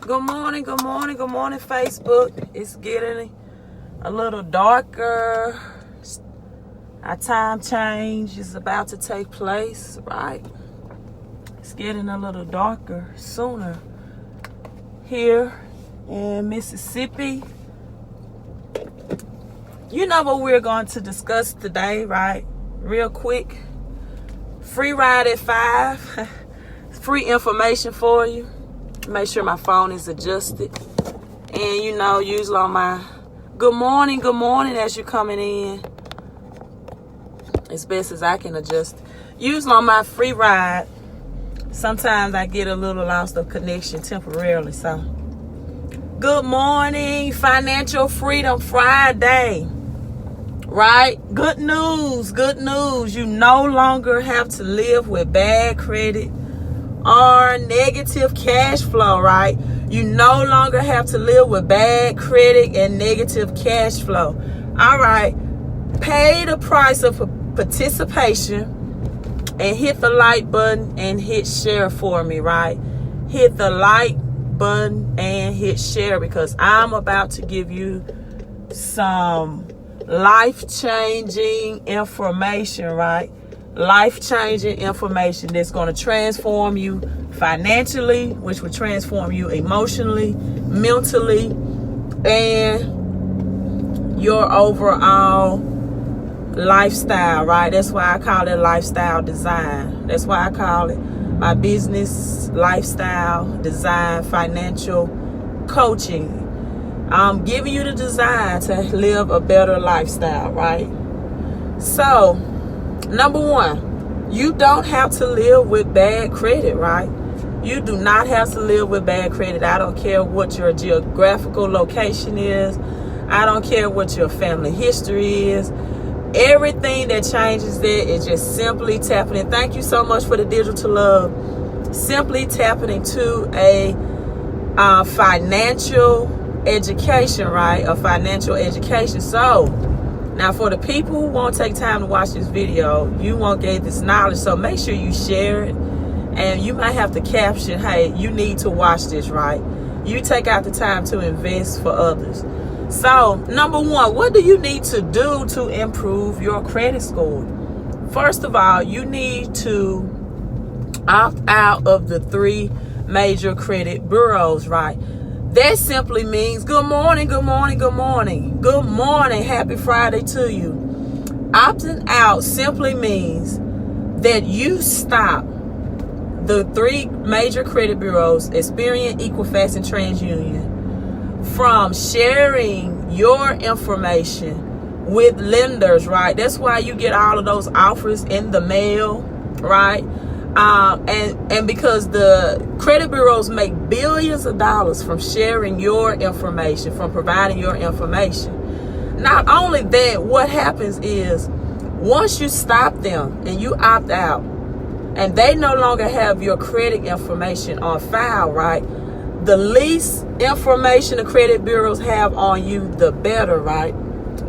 Good morning, Facebook. It's getting a little darker. Our time change is about to take place, right? It's getting a little darker sooner here in Mississippi. You know what we're going to discuss today, right? Real quick. Free ride at 5. Free information for you. Make sure my phone is adjusted. And usually on my good morning as you're coming in. As best as I can adjust. Usually on my free ride, sometimes I get a little lost of connection temporarily. So, good morning, Financial Freedom Friday. Right? Good news. You no longer have to live with bad credit or negative cash flow, right? You no longer have to live with bad credit and negative cash flow. All right. Pay the price of participation and hit the like button and hit share for me, right? Hit the like button and hit share because I'm about to give you some life-changing information, right? Life-changing information that's going to transform you financially, which will transform you emotionally, mentally, and your overall lifestyle, right? That's why I call it lifestyle design. That's why I call it my business lifestyle design financial coaching. I'm giving you the design to live a better lifestyle, right? So, number one, you don't have to live with bad credit, right? You do not have to live with bad credit. I don't care what your geographical location is. I don't care what your family history is. Everything that changes there is just simply tapping in. Thank you so much for the digital love. Simply tapping into a financial education, right? A financial education. So, now for the people who won't take time to watch this video, you won't get this knowledge. So make sure you share it. And you might have to caption, hey, you need to watch this, right? You take out the time to invest for others. So, number one, what do you need to do to improve your credit score? First of all, you need to opt out of the 3 major credit bureaus, right? That simply means good morning. Good morning. Happy Friday to you. Opting out simply means that you stop the 3 major credit bureaus, Experian, Equifax, and TransUnion, from sharing your information with lenders, right? That's why you get all of those offers in the mail, right? And because the credit bureaus make billions of dollars from sharing your information, from providing your information. Not only that, what happens is once you stop them and you opt out and they no longer have your credit information on file, right? The least information the credit bureaus have on you, the better, right?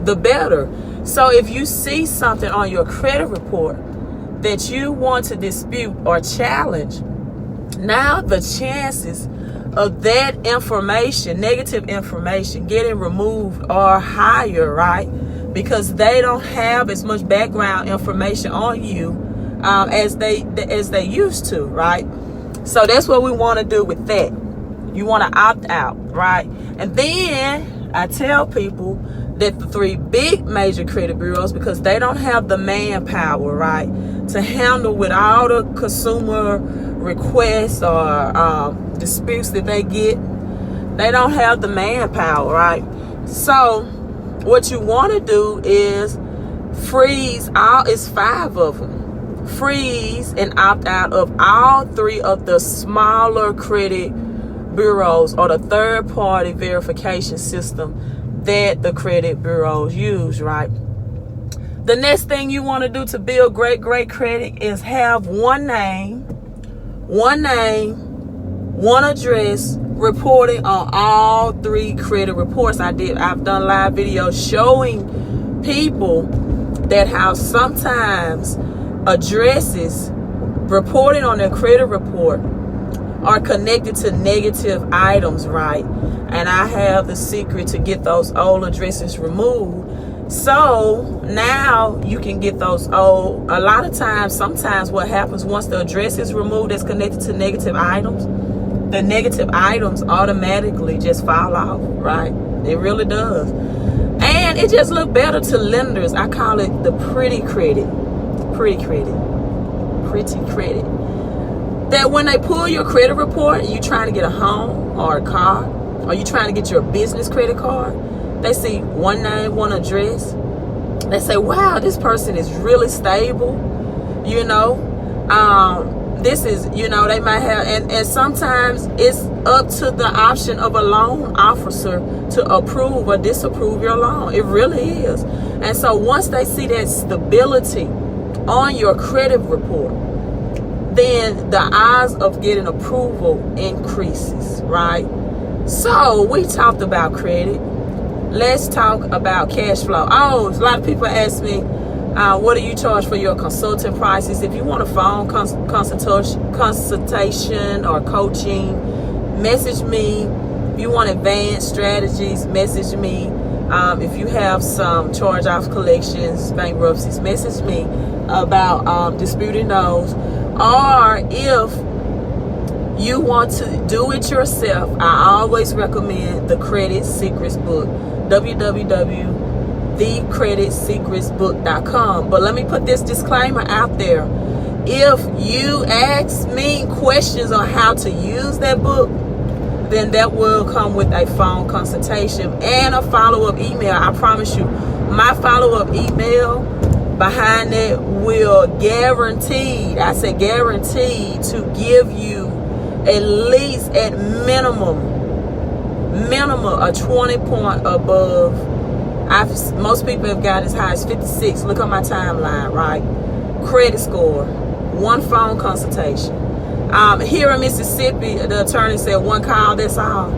The better. So if you see something on your credit report that you want to dispute or challenge, now the chances of that information, negative information, getting removed are higher, right? Because they don't have as much background information on you as they used to, right? So that's what we want to do with that. You want to opt out, right? And then I tell people that the 3 big major credit bureaus, because they don't have the manpower, right, to handle with all the consumer requests or disputes that they get. They don't have the manpower, right? So what you want to do is freeze all, it's 5 of them. Freeze and opt out of all 3 of the smaller credit bureaus or the third-party verification system that the credit bureaus use, right? The next thing you want to do to build great credit is have one name, one address, reporting on all 3 credit reports. I've done live videos showing people that how sometimes addresses reporting on their credit report are connected to negative items, right? And I have the secret to get those old addresses removed. So now you can get those old. A lot of times, sometimes what happens once the address is removed that's connected to negative items, the negative items automatically just fall off, right? It really does. And it just look better to lenders. I call it the pretty credit. Pretty credit. That when they pull your credit report and you trying to get a home or a car, or you trying to get your business credit card, they see one name, one address. They say, wow, this person is really stable. You know, this is, you know, they might have, and sometimes it's up to the option of a loan officer to approve or disapprove your loan. It really is. And so once they see that stability on your credit report, then the odds of getting approval increases, right? So we talked about credit. Let's talk about cash flow. Oh, a lot of people ask me, what do you charge for your consulting prices? If you want a phone consultation or coaching, message me. If you want advanced strategies, message me. If you have some charge-off collections, bankruptcies, message me about disputing those. Or if you want to do it yourself, I always recommend the Credit Secrets book, www.thecreditsecretsbook.com. But let me put this disclaimer out there. If you ask me questions on how to use that book, then that will come with a phone consultation and a follow-up email. I promise you, my follow-up email behind it will guaranteed, I say guaranteed, to give you at least at minimum a 20 point above. Most people have got as high as 56. Look at my timeline, right? Credit score, one phone consultation. Here in Mississippi, the attorney said one call, that's all.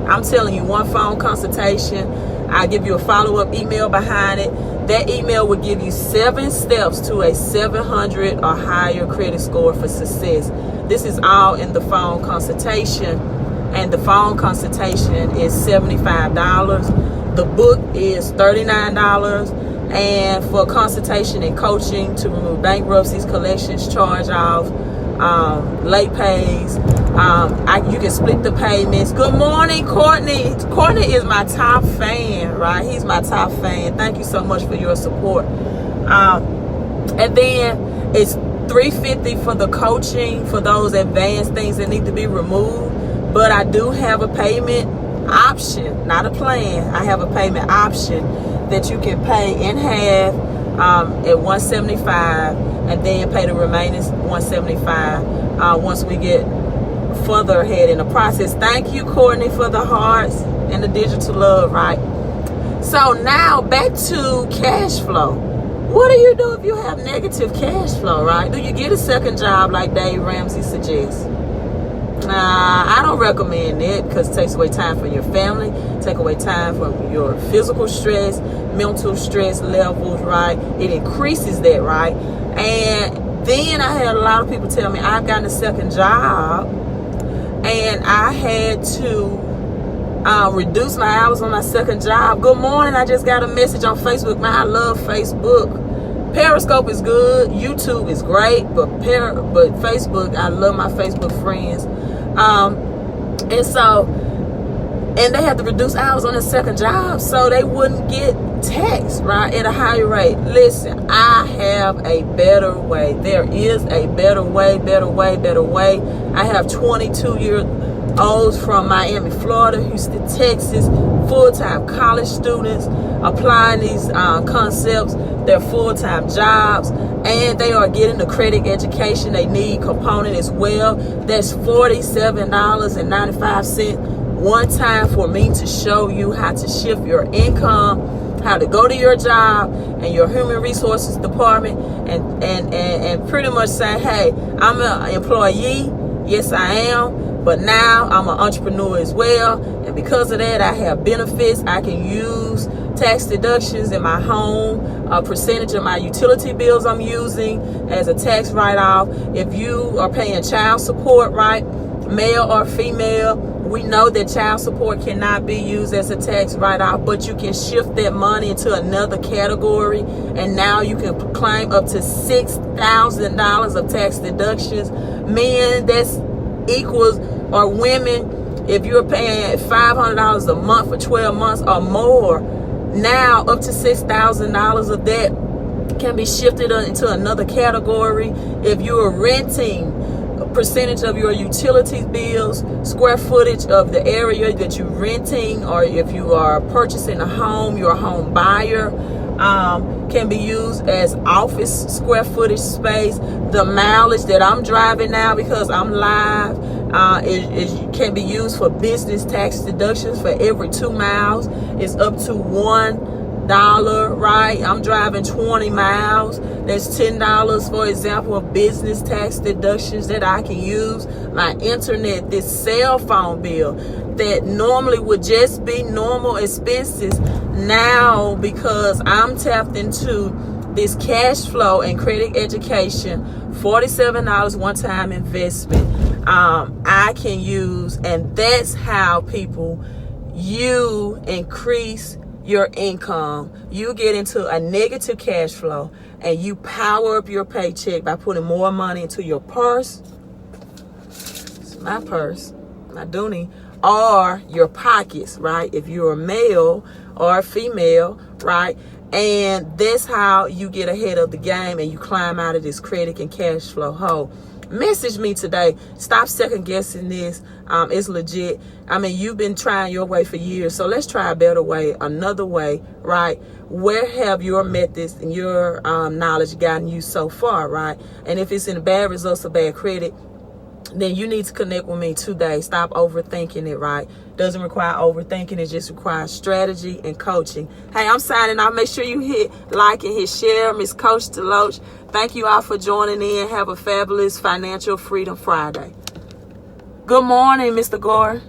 I'm telling you, one phone consultation. I give you a follow-up email behind it. That email will give you 7 steps to a 700 or higher credit score for success. This is all in the phone consultation, and the phone consultation is $75. The book is $39, and for consultation and coaching to remove bankruptcies, collections, charge-offs, late pays, you can split the payments. Good morning, Courtney. Courtney is my top fan, right? He's my top fan. Thank you so much for your support. And then it's $350 for the coaching for those advanced things that need to be removed. But I do have a payment option, not a plan. I have a payment option that you can pay in half at $175, and then pay the remaining $175 once we get further ahead in the process. Thank you, Courtney, for the hearts and the digital love, right? So now back to cash flow. What do you do if you have negative cash flow, right? Do you get a second job like Dave Ramsey suggests? I don't recommend it because it takes away time from your family, take away time from your physical stress, mental stress levels, right? It increases that, right? And then I had a lot of people tell me I've gotten a second job and I had to reduce my hours on my second job. Good morning. I just got a message on Facebook. Man, I love Facebook. Periscope is good. YouTube is great. But Facebook, I love my Facebook friends. And they had to reduce hours on their second job so they wouldn't get taxed, right, at a higher rate. Listen, I have a better way. There is a better way. I have 22-year-olds from Miami, Florida, Houston, Texas, full-time college students applying these concepts. They're full-time jobs, and they are getting the credit education they need component as well. That's $47.95 one time for me to show you how to shift your income, how to go to your job and your human resources department and pretty much say, hey, I'm an employee. Yes, I am. But now I'm an entrepreneur as well. And because of that, I have benefits. I can use tax deductions in my home, a percentage of my utility bills I'm using as a tax write-off. If you are paying child support, right, male or female. We know that child support cannot be used as a tax write-off, but you can shift that money into another category, and now you can claim up to $6,000 of tax deductions. Men, that's equals, or women, if you're paying $500 a month for 12 months or more, now up to $6,000 of that can be shifted into another category. If you're renting, a percentage of your utilities bills, square footage of the area that you're renting, or if you are purchasing a home, you're a home buyer, can be used as office square footage space. The mileage that I'm driving now, because I'm live, it can be used for business tax deductions. For every 2 miles, it's up to $1, right? I'm driving 20 miles. That's $10, for example, of business tax deductions that I can use. My internet, this cell phone bill that normally would just be normal expenses, now because I'm tapped into this cash flow and credit education, $47 one-time investment, I can use. And that's how, people, you increase your income. You get into a negative cash flow, and you power up your paycheck by putting more money into your purse. It's my purse, my dooney, or your pockets, right? If you're a male or a female, right? And that's how you get ahead of the game, and you climb out of this credit and cash flow hole. Message me today. Stop second guessing this. It's legit. I mean, you've been trying your way for years, so let's try a better way, another way, right? Where have your methods and your knowledge gotten you so far, right? And if it's in bad results or bad credit, then you need to connect with me today. Stop overthinking it, right? Doesn't require overthinking. It just requires strategy and coaching. Hey, I'm signing off. Make sure you hit like and hit share. Miss Coach Deloach. Thank you all for joining in. Have a fabulous Financial Freedom Friday. Good morning, Mr. Gore.